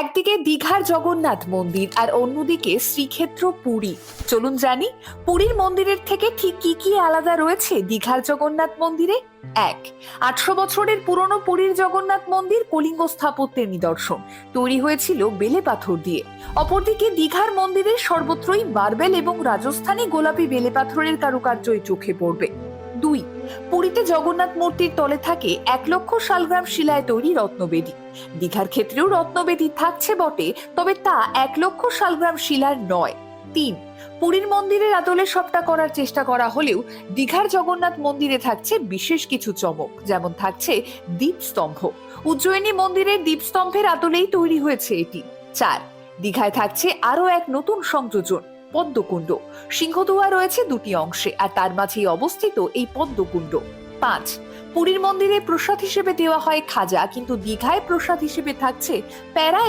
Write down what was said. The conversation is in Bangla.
একদিকে দীঘার জগন্নাথ মন্দির আর অন্যদিকে শ্রীক্ষেত্র পুরী। চলুন জানি পুরীর মন্দিরের থেকে ঠিক কি কি আলাদা রয়েছে দীঘার জগন্নাথ মন্দিরে। এক, 800 বছরের পুরনো পুরীর জগন্নাথ মন্দির কলিঙ্গ স্থাপত্যের নিদর্শন, তৈরি হয়েছিল বেলে পাথর দিয়ে। অপরদিকে দীঘার মন্দিরে সর্বত্রই মার্বেল এবং রাজস্থানী গোলাপি বেলে পাথরের কারুকার্যই চোখে পড়বে। দুই, পুরীতে জগন্নাথ মূর্তির তলে থাকে 1,00,000 শালগ্রাম শিলায় তৈরি রত্নবেদী। দীঘার ক্ষেত্রেও রত্নবেদী থাকছে বটে, তবে তা 1,00,000 শালগ্রাম শিলার নয়। তিন, পুরীর মন্দিরের আদলে সবটা করার চেষ্টা করা হলেও দীঘার জগন্নাথ মন্দিরে থাকছে বিশেষ কিছু চমক, যেমন থাকছে দীপস্তম্ভ। উজ্জয়িনী মন্দিরের দীপস্তম্ভের আদলেই তৈরি হয়েছে এটি। চার, দীঘায় থাকছে আরো এক নতুন সংযোজন, পদ্মকুণ্ড। সিংহদুয়ার রয়েছে দুটি অংশে, আর তার মাঝেই অবস্থিত এই পদ্মকুণ্ড। পাঁচ, পুরীর মন্দিরে প্রসাদ হিসেবে দেওয়া হয় খাজা, কিন্তু দীঘায় প্রসাদ হিসেবে থাকছে প্যারা